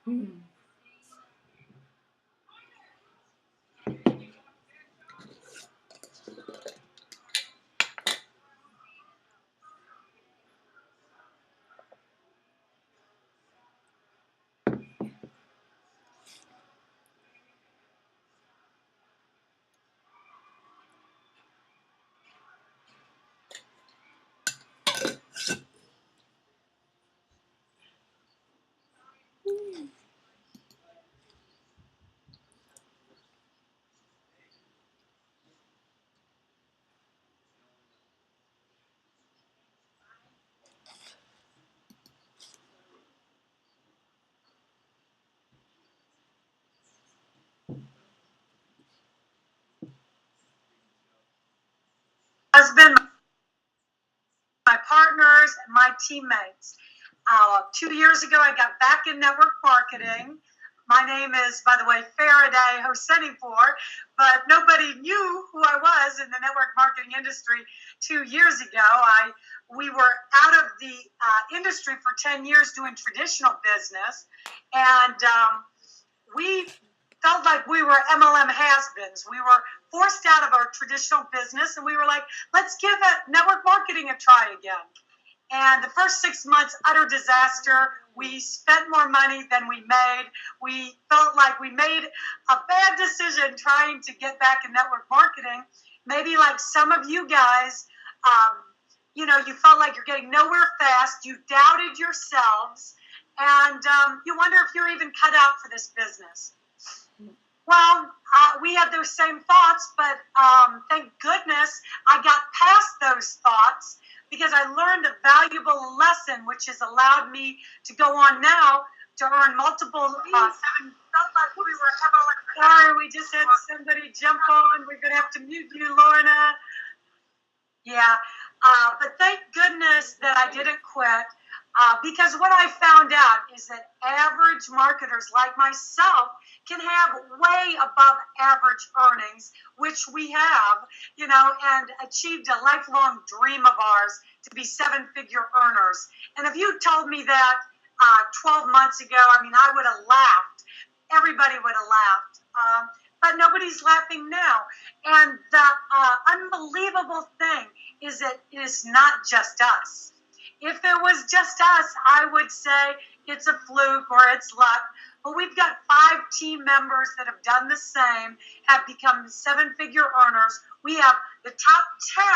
Hmm. Husband, my partners, and my teammates. 2 years ago, I got back in network marketing. My name is, by the way, Thurday Hosenipur, but nobody knew who I was in the network marketing industry 2 years ago. We were out of the industry for 10 years doing traditional business, and we felt like we were MLM has-beens. We were forced out of our traditional business, and we were like, let's give network marketing a try again. And the first 6 months, utter disaster. We spent more money than we made. We felt like we made a bad decision trying to get back in network marketing. Maybe like some of you guys, you felt like you're getting nowhere fast. You doubted yourselves, and you wonder if you're even cut out for this business. Well, we had those same thoughts, but thank goodness I got past those thoughts because I learned a valuable lesson, which has allowed me to go on now to earn multiple seven. Felt like we were sorry, we just had somebody jump on. We're going to have to mute you, Lorna. Yeah, but thank goodness that I didn't quit. Because what I found out is that average marketers like myself can have way above average earnings, which we have, and achieved a lifelong dream of ours to be seven-figure earners. And if you told me that 12 months ago, I would have laughed. Everybody would have laughed. But nobody's laughing now. And the unbelievable thing is that it is not just us. If it was just us, I would say it's a fluke or it's luck. But we've got 5 team members that have done the same, have become seven-figure earners. We have the top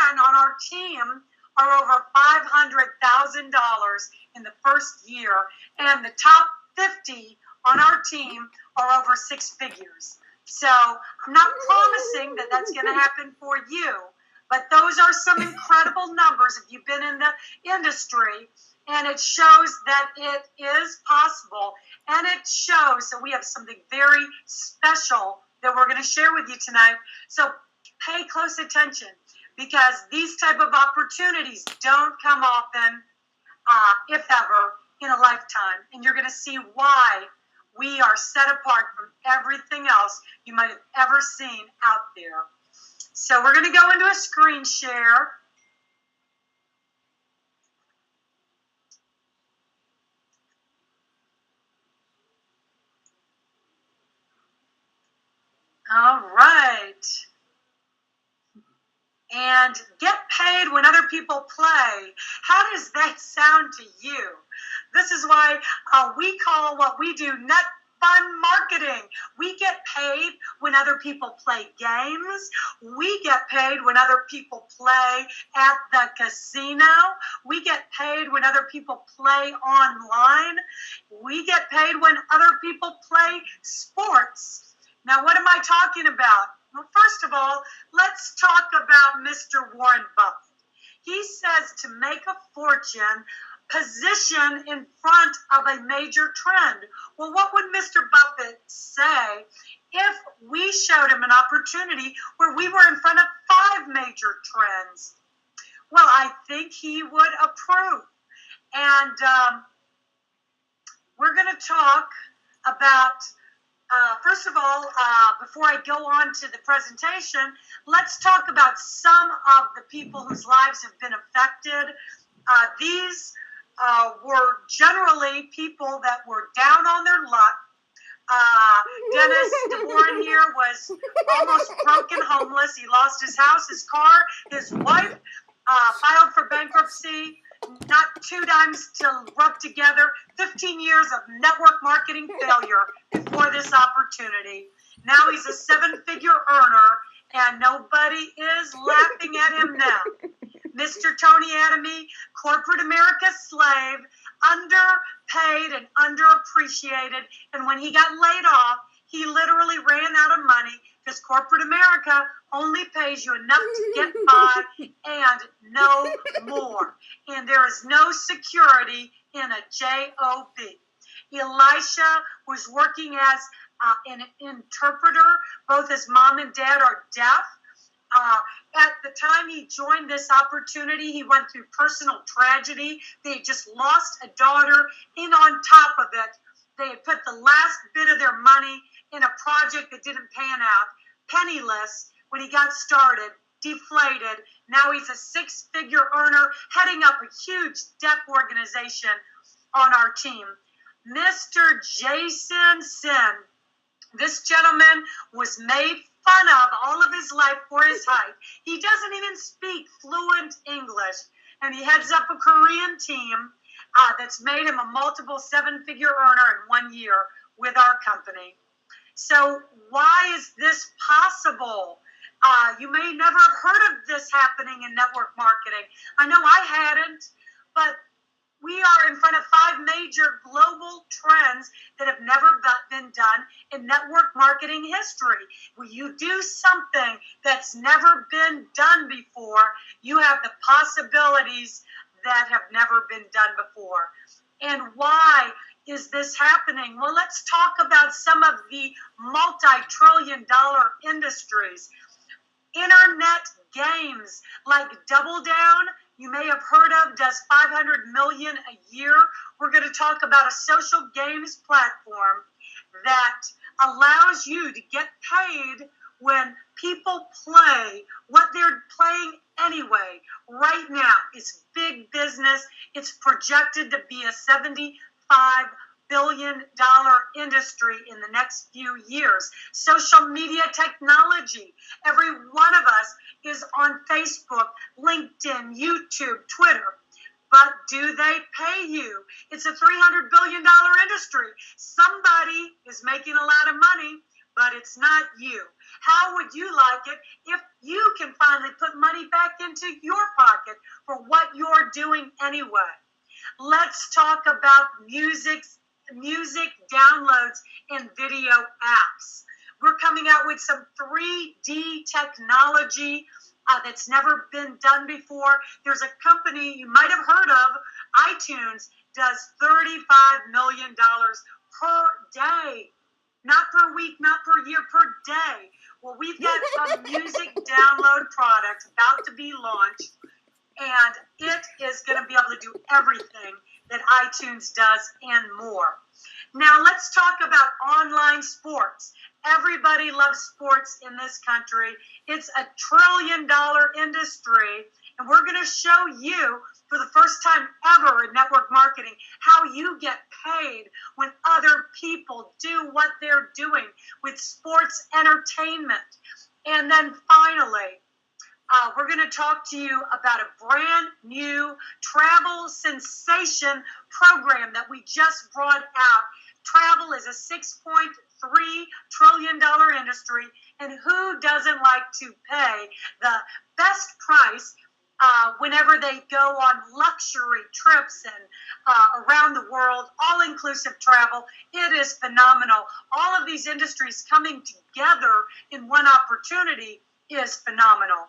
10 on our team are over $500,000 in the first year, and the top 50 on our team are over 6 figures. So I'm not promising that that's going to happen for you. But those are some incredible numbers if you've been in the industry, and it shows that it is possible, and it shows that we have something very special that we're going to share with you tonight. So pay close attention, because these type of opportunities don't come often, if ever, in a lifetime, and you're going to see why we are set apart from everything else you might have ever seen out there. So we're going to go into a screen share. All right. And get paid when other people play. How does that sound to you? This is why we call what we do net fun marketing. We get paid when other people play games. We get paid when other people play at the casino. We get paid when other people play online. We get paid when other people play sports. Now, what am I talking about? Well, first of all, let's talk about Mr. Warren Buffett. He says to make a fortune, position in front of a major trend. Well, what would Mr. Buffett say if we showed him an opportunity where we were in front of 5 major trends? Well, I think he would approve. And we're going to talk about, first of all, before I go on to the presentation, let's talk about some of the people whose lives have been affected. These were generally people that were down on their luck. Dennis DeBoren here was almost broken homeless. He lost his house, his car, his wife, filed for bankruptcy, not 2 dimes to rub together, 15 years of network marketing failure before this opportunity. Now he's a 7-figure earner, and nobody is laughing at him now. Mr. Tony Adamy, corporate America's slave, underpaid and underappreciated, and when he got laid off, he literally ran out of money because corporate America only pays you enough to get by and no more. And there is no security in a job. Elisha was working as an interpreter. Both his mom and dad are deaf. At the time he joined this opportunity, he went through personal tragedy. They had just lost a daughter, and on top of it, they had put the last bit of their money in a project that didn't pan out. Penniless when he got started, deflated. Now he's a 6-figure earner, heading up a huge deaf organization on our team. Mr. Jason Sin, this gentleman was made fun of all of his life for his height. He doesn't even speak fluent English, and he heads up a Korean team that's made him a multiple 7-figure earner in 1 year with our company. So why is this possible? You may never have heard of this happening in network marketing. I know I hadn't, but we are in front of 5 major global trends that have never been done in network marketing history. When you do something that's never been done before, you have the possibilities that have never been done before. And why is this happening? Well, let's talk about some of the multi-trillion-dollar industries. Internet games like Double Down, you may have heard of, does $500 million a year. We're going to talk about a social games platform that allows you to get paid when people play what they're playing anyway. Right now, it's big business. It's projected to be a $75 billion industry in the next few years. Social media technology. Every one of us is on Facebook, LinkedIn, YouTube, Twitter. But do they pay you? It's a $300 billion industry. Somebody is making a lot of money, but it's not you. How would you like it if you can finally put money back into your pocket for what you're doing anyway? Let's talk about music downloads and video apps. We're coming out with some 3D technology that's never been done before. There's a company you might have heard of, iTunes, does $35 million per day. Not per week, not per year, per day. Well, we've got a music download product about to be launched, and it is going to be able to do everything that iTunes does and more. Now, let's talk about online sports. Everybody loves sports in this country. It's a $1 trillion industry, and we're going to show you for the first time ever in network marketing how you get paid when other people do what they're doing with sports entertainment. And then finally, we're going to talk to you about a brand new travel sensation program that we just brought out. Travel is a $6.3 trillion industry, and who doesn't like to pay the best price whenever they go on luxury trips and around the world, all-inclusive travel? It is phenomenal. All of these industries coming together in one opportunity is phenomenal.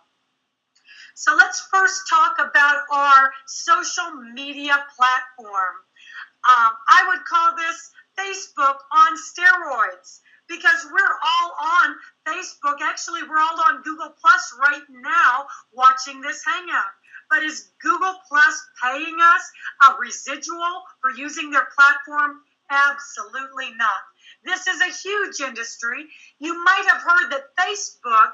So let's first talk about our social media platform. I would call this Facebook on steroids, because we're all on Facebook. Actually, we're all on Google Plus right now watching this hangout. But is Google Plus paying us a residual for using their platform? Absolutely not. This is a huge industry. You might have heard that Facebook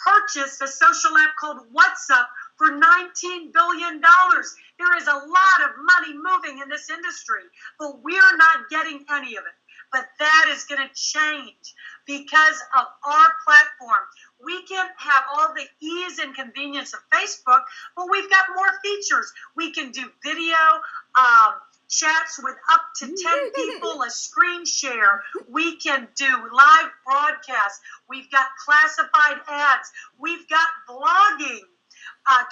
purchased a social app called WhatsApp for $19 billion. There is a lot of money moving in this industry, but we're not getting any of it. But that is going to change because of our platform. We can have all the ease and convenience of Facebook, but we've got more features. We can do video, chats with up to 10 people, a screen share. We can do live broadcasts. We've got classified ads. We've got blogging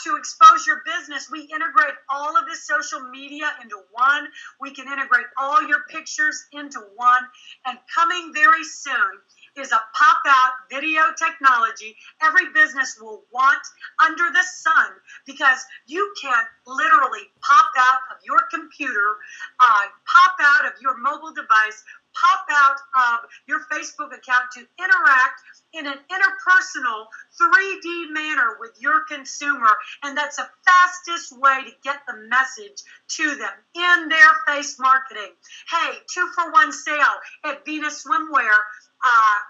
to expose your business. We integrate all of this social media into one. We can integrate all your pictures into one. And coming very soon is a pop-out video technology every business will want under the sun, because you can literally pop out of your computer, pop out of your mobile device, pop out of your Facebook account to interact in an interpersonal 3D manner with your consumer. And that's the fastest way to get the message to them in their face marketing. Hey, 2-for-1 sale at Venus Swimwear.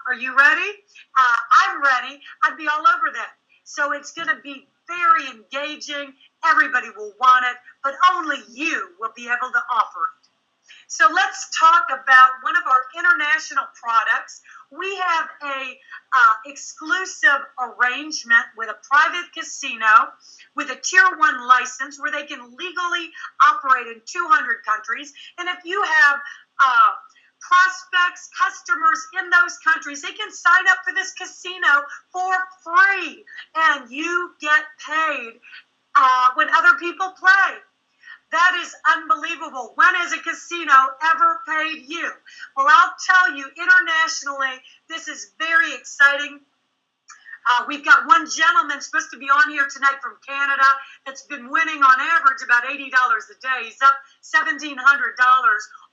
Are you ready? I'm ready. I'd be all over that. So it's going to be very engaging. Everybody will want it, but only you will be able to offer it. So let's talk about one of our international products. We have a exclusive arrangement with a private casino with a Tier 1 license where they can legally operate in 200 countries. And if you have prospects, customers in those countries, they can sign up for this casino for free, and you get paid when other people play. That is unbelievable. When has a casino ever paid you? Well, I'll tell you, internationally, this is very exciting. We've got one gentleman supposed to be on here tonight from Canada that's been winning on average about $80 a day. He's up $1,700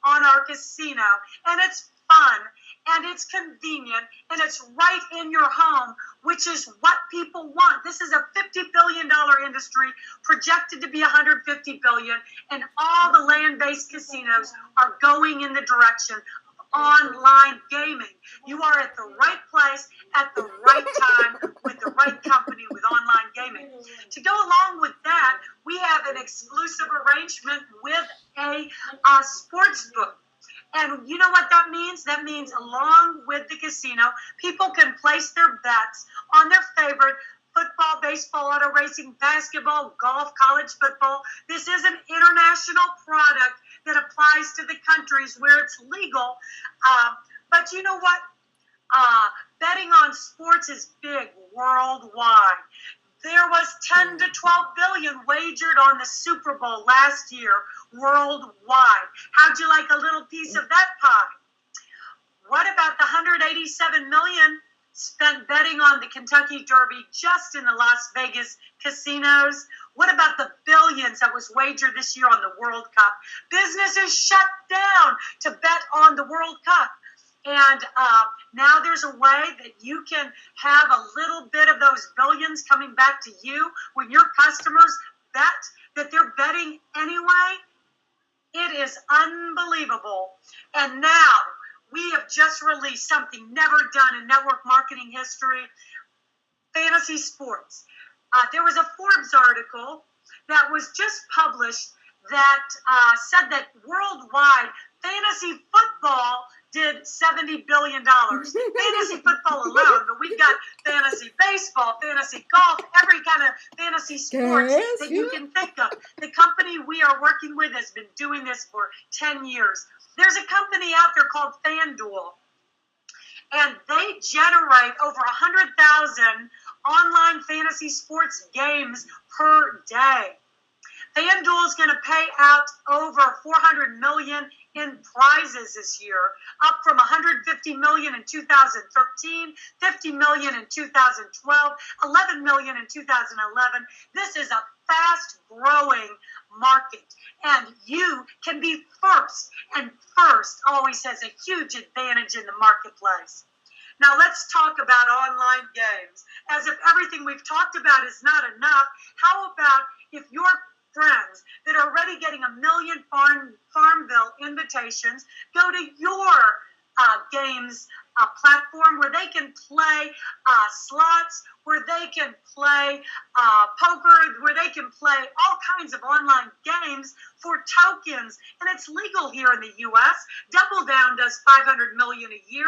on our casino, and it's fun, and it's convenient, and it's right in your home, which is what people want. This is a $50 billion industry, projected to be $150 billion, and all the land-based casinos are going in the direction of online gaming. You are at the right place at the right time with the right company with online gaming. To go along with that, we have an exclusive arrangement with a sports book. And you know what that means? That means along with the casino, people can place their bets on their favorite football, baseball, auto racing, basketball, golf, college football. This is an international product that applies to the countries where it's legal. But you know what? Betting on sports is big worldwide. There was 10 to 12 billion wagered on the Super Bowl last year worldwide. How'd you like a little piece of that pie? What about the 187 million spent betting on the Kentucky Derby just in the Las Vegas casinos? What about the billions that was wagered this year on the World Cup? Businesses shut down to bet on the World Cup. And now there's a way that you can have a little bit of those billions coming back to you when your customers bet that they're betting anyway. It is unbelievable. And now we have just released something never done in network marketing history, fantasy sports. There was a Forbes article that was just published that said that worldwide fantasy football did $70 billion. Fantasy football alone, but we've got fantasy baseball, fantasy golf, every kind of fantasy sports that you can think of. The company we are working with has been doing this for 10 years. There's a company out there called FanDuel, and they generate over 100,000 online fantasy sports games per day. FanDuel is going to pay out over $400 million in prizes this year, up from $150 million in 2013, $50 million in 2012, $11 million in 2011. This is a fast-growing market, and you can be first, and first always has a huge advantage in the marketplace. Now let's talk about online games. As if everything we've talked about is not enough, how about if your friends that are already getting 1 million Farmville invitations go to your games platform where they can play slots, where they can play poker, where they can play all kinds of online games for tokens, and it's legal here in the U.S. Double Down does $500 million a year.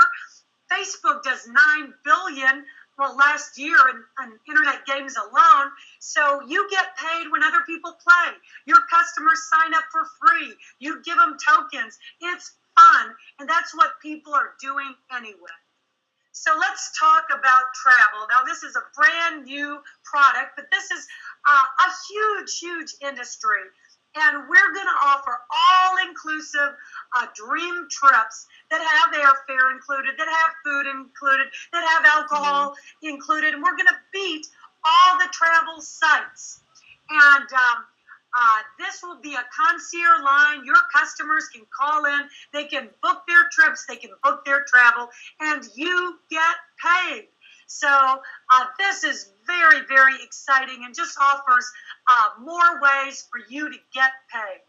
Facebook does $9 billion last year in internet games alone. So you get paid when other people play. Your customers sign up for free. You give them tokens. It's fun, and that's what people are doing anyway. So let's talk about travel. Now, this is a brand new product, but this is a huge, huge industry. And we're going to offer all-inclusive dream trips that have airfare included, that have food included, that have alcohol included. And we're going to beat all the travel sites. And this will be a concierge line. Your customers can call in. They can book their trips. They can book their travel. And you get paid. So this is very, very exciting and just offers more ways for you to get paid.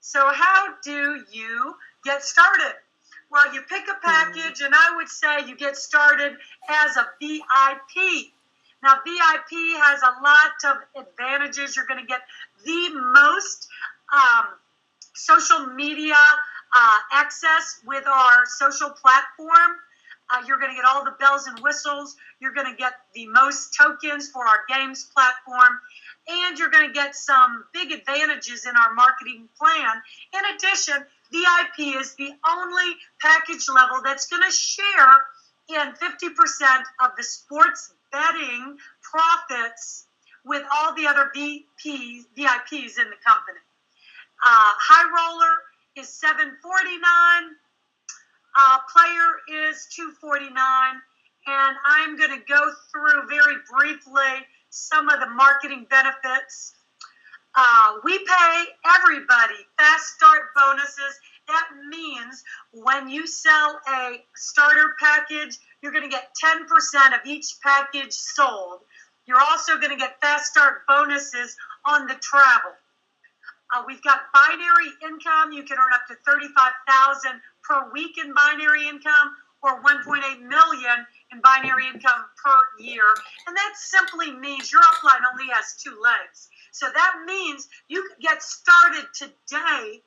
So how do you get started? Well, you pick a package, and I would say you get started as a VIP. Now, VIP has a lot of advantages. You're going to get the most social media access with our social platform. You're going to get all the bells and whistles. You're going to get the most tokens for our games platform. And you're going to get some big advantages in our marketing plan. In addition, VIP is the only package level that's going to share in 50% of the sports betting profits with all the other VIPs in the company. High roller is $749. Player is $249, and I'm going to go through very briefly some of the marketing benefits. We pay everybody fast start bonuses. That means when you sell a starter package, you're going to get 10% of each package sold. You're also going to get fast start bonuses on the travel. We've got binary income. You can earn up to $35,000 per week in binary income, or $1.8 million in binary income per year. And that simply means your upline only has 2 legs. So that means you could get started today,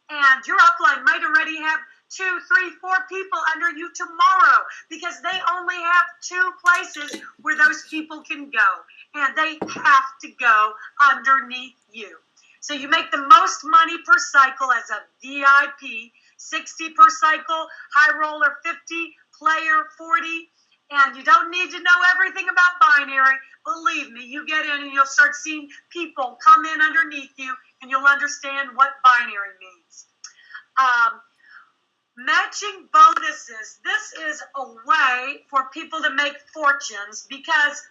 and your upline might already have 2, 3, 4 people under you tomorrow, because they only have 2 places where those people can go, and they have to go underneath you. So you make the most money per cycle as a VIP, 60 per cycle, high roller 50, player 40, and you don't need to know everything about binary. Believe me, you get in and you'll start seeing people come in underneath you, and you'll understand what binary means. Matching bonuses. This is a way for people to make fortunes, because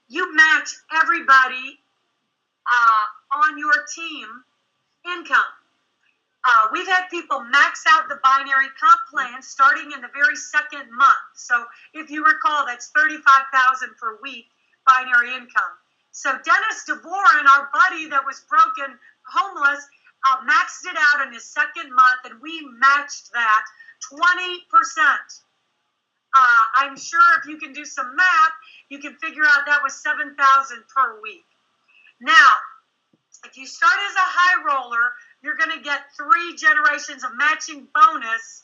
you match everybody on your team income. We've had people max out the binary comp plan starting in the very second month. So if you recall, that's $35,000 per week binary income. So Dennis DeVoren, our buddy that was broken homeless, maxed it out in his second month, and we matched that 20%. I'm sure if you can do some math, you can figure out that was $7,000 per week. Now, if you start as a high roller, you're going to get 3 generations of matching bonus.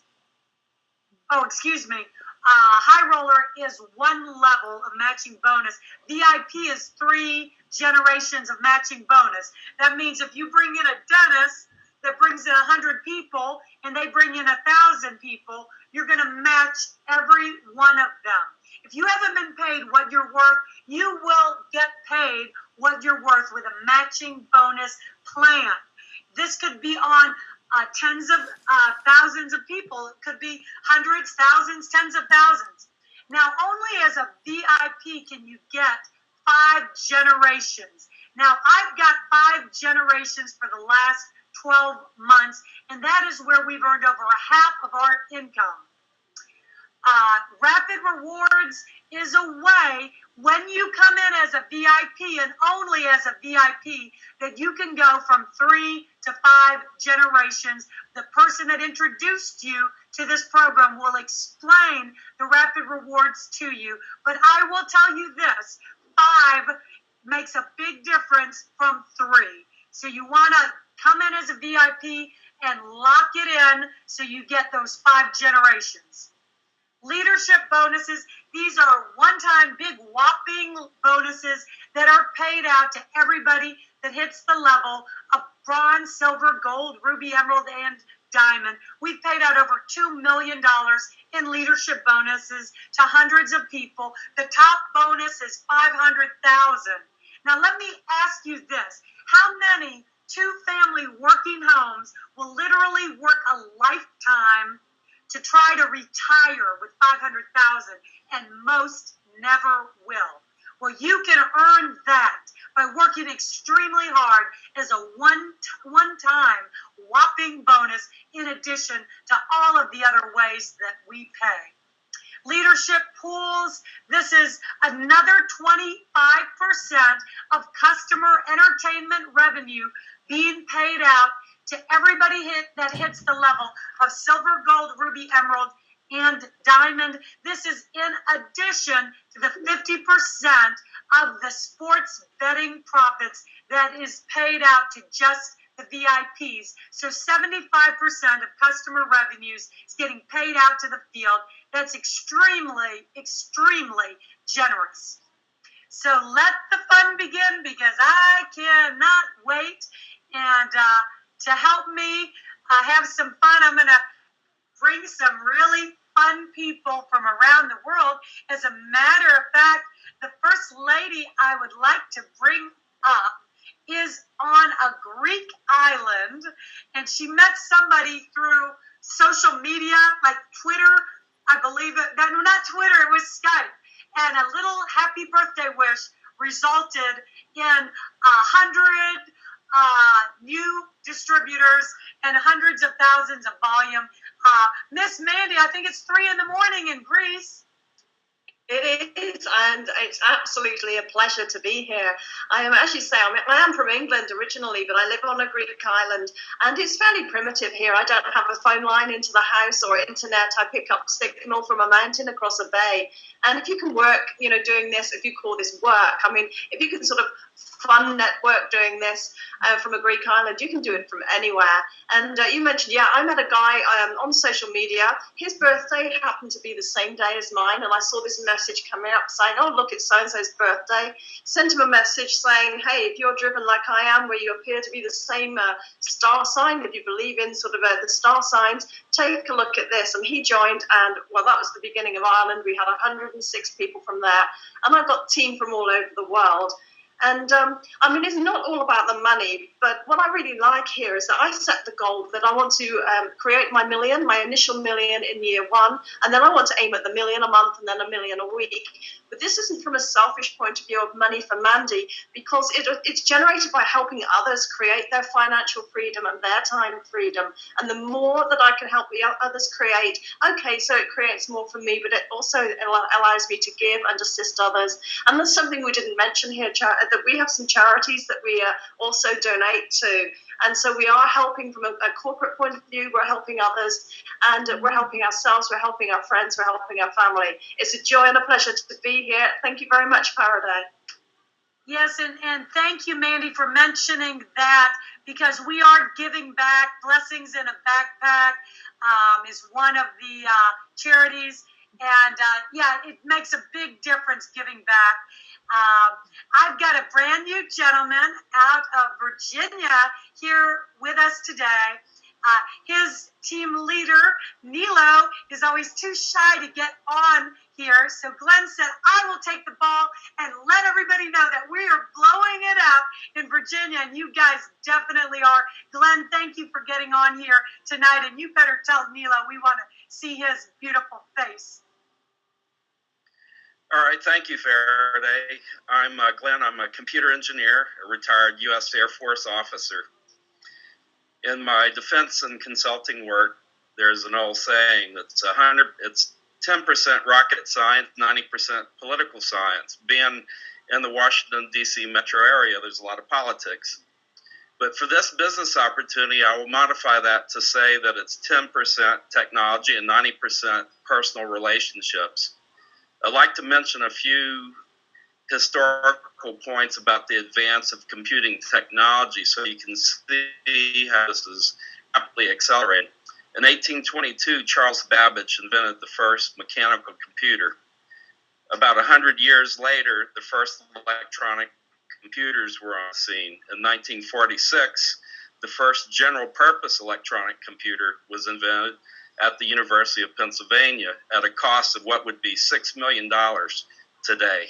High roller is 1 level of matching bonus. VIP is 3 generations of matching bonus. That means if you bring in a dentist that brings in 100 people and they bring in 1,000 people, you're going to match every one of them. If you haven't been paid what you're worth, you will get paid what you're worth with a matching bonus plan. This could be on tens of thousands of people. It could be hundreds, thousands, tens of thousands. Now, only as a VIP can you get 5 generations. Now, I've got 5 generations for the last 12 months, and that is where we've earned over half of our income. Rapid rewards is a way, when you come in as a VIP and only as a VIP, that you can go from 3 to 5 generations. The person that introduced you to this program will explain the rapid rewards to you. But I will tell you this, 5 makes a big difference from 3. So you want to come in as a VIP and lock it in so you get those 5 generations. Leadership bonuses, these are one-time big whopping bonuses that are paid out to everybody that hits the level of bronze, silver, gold, ruby, emerald, and diamond. We've paid out over $2 million in leadership bonuses to hundreds of people. The top bonus is $500,000. Now let me ask you this. How many two-family working homes will literally work a lifetime to try to retire with $500,000, and most never will? Well, you can earn that by working extremely hard as a one-time whopping bonus in addition to all of the other ways that we pay. Leadership pools, this is another 25% of customer entertainment revenue being paid out to everybody that hits the level of silver, gold, ruby, emerald, and diamond. This is in addition to the 50% of the sports betting profits that is paid out to just the VIPs. So 75% of customer revenues is getting paid out to the field. That's extremely, extremely generous. So let the fun begin, because I cannot wait. And to help me have some fun, I'm going to bring some really fun people from around the world. As a matter of fact, the first lady I would like to bring up is on a Greek island, and she met somebody through social media, like Twitter, I believe it. No, not Twitter, it was Skype. And a little happy birthday wish resulted in 100 new distributors and hundreds of thousands of volume. Miss Mandy, I think it's 3 a.m. in Greece. It is, and it's absolutely a pleasure to be here. I am actually saying I am from England originally, but I live on a Greek island, and it's fairly primitive here. I don't have a phone line into the house or internet. I pick up signal from a mountain across a bay. And if you can work, doing this, if you call this work, I mean, if you can sort of fun network doing this from a Greek island, you can do it from anywhere. And you mentioned, I met a guy on social media. His birthday happened to be the same day as mine, and I saw this message coming up saying, oh, look, it's so-and-so's birthday. Sent him a message saying, hey, if you're driven like I am, where you appear to be the same star sign, if you believe in sort of the star signs, take a look at this. And he joined, and, well, that was the beginning of Ireland. We had 106 people from there, and I've got a team from all over the world. And, I mean, it's not all about the money, but what I really like here is that I set the goal that I want to create my initial million in year 1, and then I want to aim at the $1 million a month and then $1 million a week. But this isn't from a selfish point of view of money for Mandy, because it's generated by helping others create their financial freedom and their time freedom. And the more that I can help the others create, okay, so it creates more for me, but it also allows me to give and assist others. And there's something we didn't mention here, that we have some charities that we also donate to. And so we are helping from a corporate point of view, we're helping others, and we're helping ourselves, we're helping our friends, we're helping our family. It's a joy and a pleasure to be here. Thank you very much, Thurday. Yes, and thank you, Mandy, for mentioning that, because we are giving back. Blessings in a Backpack is one of the charities, and it makes a big difference giving back. I've got a brand new gentleman out of Virginia here with us today. His team leader, Nilo, is always too shy to get on here. So Glenn said, I will take the ball and let everybody know that we are blowing it up in Virginia. And you guys definitely are. Glenn, thank you for getting on here tonight. And you better tell Nilo we want to see his beautiful face. All right, thank you, Thurday. I'm Glenn. I'm a computer engineer, a retired U.S. Air Force officer. In my defense and consulting work, there's an old saying that's 10% rocket science, 90% political science. Being in the Washington, D.C. metro area, there's a lot of politics. But for this business opportunity, I will modify that to say that it's 10% technology and 90% personal relationships. I'd like to mention a few historical points about the advance of computing technology, so you can see how this is rapidly accelerating. In 1822, Charles Babbage invented the first mechanical computer. About 100 years later, the first electronic computers were on the scene. In 1946, the first general-purpose electronic computer was invented at the University of Pennsylvania at a cost of what would be $6 million today.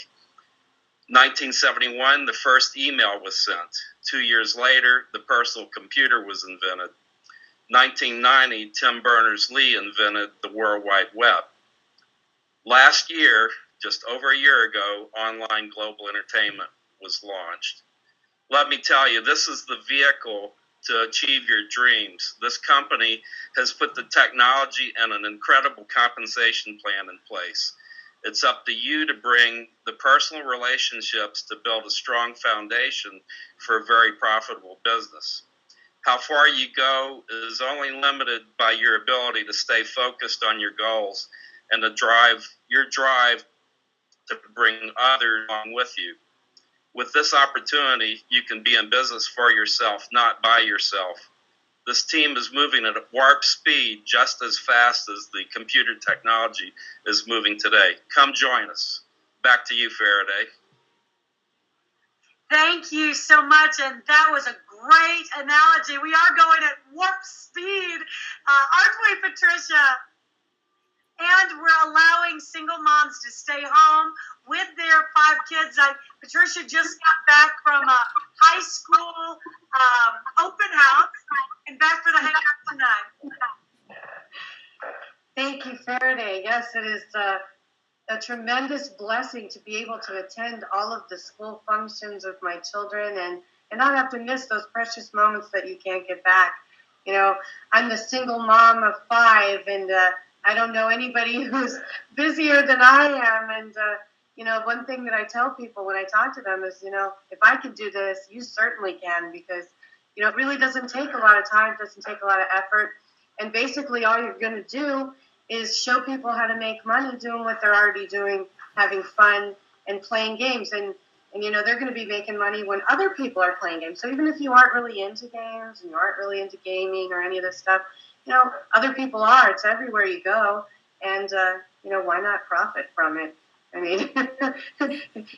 1971, the first email was sent. 2 years later, the personal computer was invented. 1990, Tim Berners-Lee invented the World Wide Web. Last year, just over a year ago, online global entertainment was launched. Let me tell you, this is the vehicle to achieve your dreams. This company has put the technology and an incredible compensation plan in place. It's up to you to bring the personal relationships to build a strong foundation for a very profitable business. How far you go is only limited by your ability to stay focused on your goals and your drive to bring others along with you. With this opportunity, you can be in business for yourself, not by yourself. This team is moving at warp speed just as fast as the computer technology is moving today. Come join us. Back to you, Thurday. Thank you so much, and that was a great analogy. We are going at warp speed, aren't we, Patricia? And we're allowing single moms to stay home with their 5 kids. Patricia just got back from a high school open house and back for the hangout tonight. Thank you, Thurday. Yes, it is a tremendous blessing to be able to attend all of the school functions with my children and not have to miss those precious moments that you can't get back. You know, I'm the single mom of 5, and I don't know anybody who's busier than I am. And, you know, one thing that I tell people when I talk to them is, you know, if I can do this, you certainly can, because, you know, it really doesn't take a lot of time, doesn't take a lot of effort. And basically all you're going to do is show people how to make money doing what they're already doing, having fun and playing games. And you know, they're going to be making money when other people are playing games. So even if you aren't really into games and you aren't really into gaming or any of this stuff, you know, other people are. It's everywhere you go. And, you know, why not profit from it? I mean,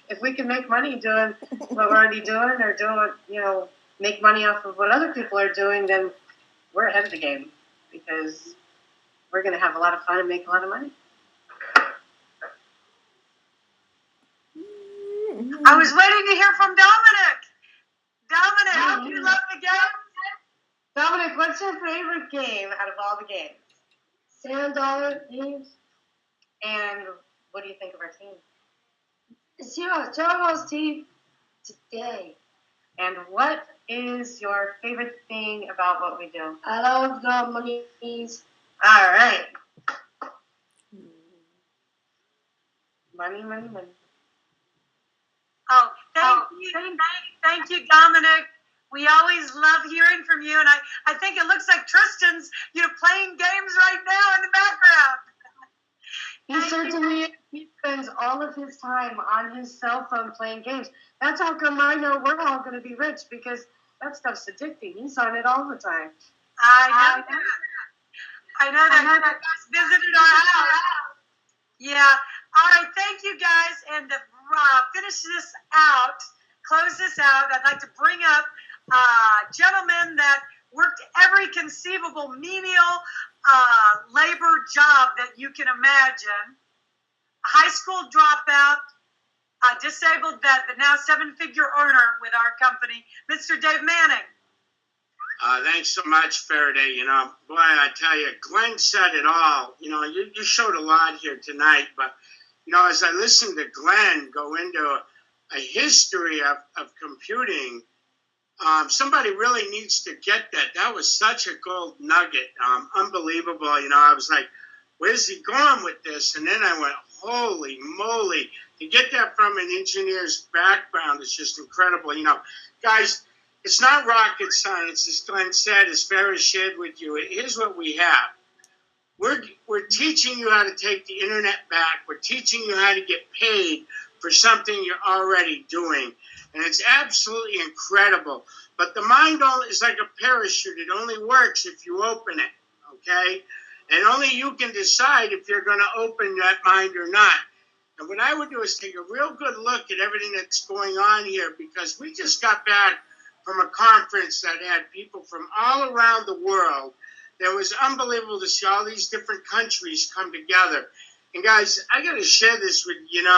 if we can make money doing what we're already doing or doing what, you know, make money off of what other people are doing, then we're ahead of the game because we're going to have a lot of fun and make a lot of money. I was waiting to hear from Dominic. Dominic, how do you love the game? Dominic, what's your favorite game out of all the games? Sand Dollar games? And what do you think of our team? Travelocity today. And what is your favorite thing about what we do? I love the money. All right. Money, money, money. Oh, thank you, Dominic. We always love hearing from you, and I think it looks like Tristan's, you know, playing games right now in the background. He certainly is. He spends all of his time on his cell phone playing games. That's how come I know we're all going to be rich, because that stuff's addicting. He's on it all the time. I know that. I know that. He just visited our house. Yeah. All right. Thank you, guys. And to finish this out, close this out, I'd like to bring up a gentleman that worked every conceivable menial labor job that you can imagine. A high school dropout, a disabled vet, but now 7-figure earner with our company, Mr. Dave Manning. Thanks so much, Thurday. You know, boy, I tell you, Glenn said it all. You know, you showed a lot here tonight, but, you know, as I listened to Glenn go into a history of computing, somebody really needs to get that. That was such a gold nugget. Unbelievable. You know, I was like, where's he going with this? And then I went, holy moly. To get that from an engineer's background is just incredible. You know, guys, it's not rocket science, as Glenn said, as Farrah shared with you. Here's what we have. We're teaching you how to take the internet back. We're teaching you how to get paid for something you're already doing. And it's absolutely incredible. But the mind is like a parachute. It only works if you open it, okay? And only you can decide if you're going to open that mind or not. And what I would do is take a real good look at everything that's going on here, because we just got back from a conference that had people from all around the world. It was unbelievable to see all these different countries come together. And guys, I got to share this with you.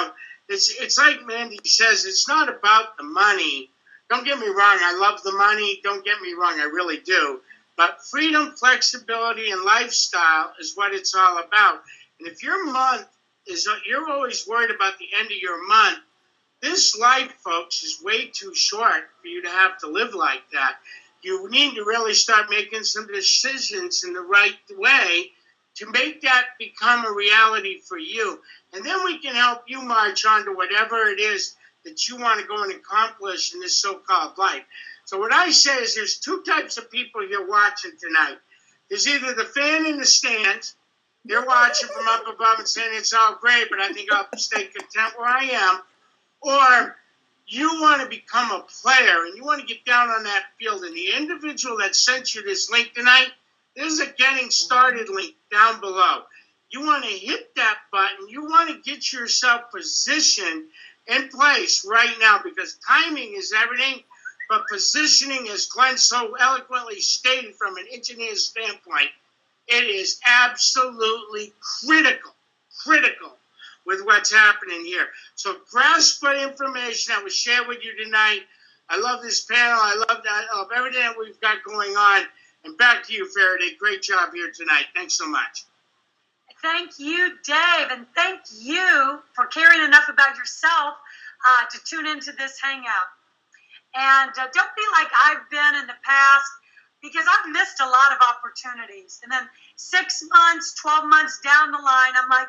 It's like Mandy says, it's not about the money. Don't get me wrong, I love the money. Don't get me wrong, I really do. But freedom, flexibility, and lifestyle is what it's all about. And if your month you're always worried about the end of your month, this life, folks, is way too short for you to have to live like that. You need to really start making some decisions in the right way to make that become a reality for you. And then we can help you march on to whatever it is that you want to go and accomplish in this so-called life. So what I say is there's two types of people here watching tonight. There's either the fan in the stands. They're watching from up above and saying it's all great, but I think I'll stay content where I am. Or you want to become a player and you want to get down on that field. And the individual that sent you this link tonight, there's a getting started link down below. You want to hit that button. You want to get yourself positioned in place right now, because timing is everything, but positioning, as Glenn so eloquently stated from an engineer's standpoint, it is absolutely critical with what's happening here. So grasp what information that was shared with you tonight. I love this panel. I love everything that we've got going on. And back to you, Thurday. Great job here tonight. Thanks so much. Thank you, Dave, and thank you for caring enough about yourself to tune into this hangout. And don't be like I've been in the past, because I've missed a lot of opportunities. And then 6 months, 12 months down the line, I'm like,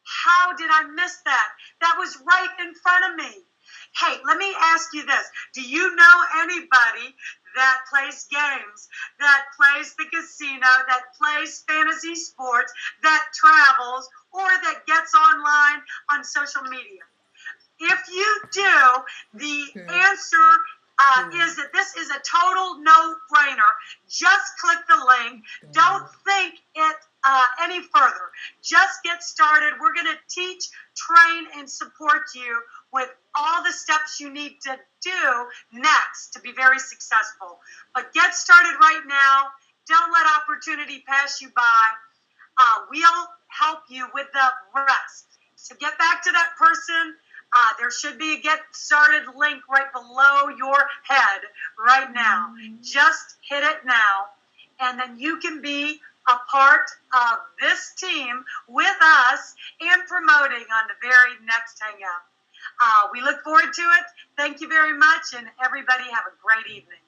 how did I miss that? That was right in front of me. Hey, let me ask you this. Do you know anybody that plays games, that plays the casino, that plays fantasy sports, that travels, or that gets online on social media? If you do, the answer is that this is a total no-brainer. Just click the link. Don't think it any further. Just get started. We're going to teach, train, and support you with all the steps you need to do next to be very successful. But get started right now. Don't let opportunity pass you by. We'll help you with the rest. So get back to that person. There should be a get started link right below your head right now. Just hit it now, and then you can be a part of this team with us and promoting on the very next hangout. We look forward to it. Thank you very much, and everybody have a great evening.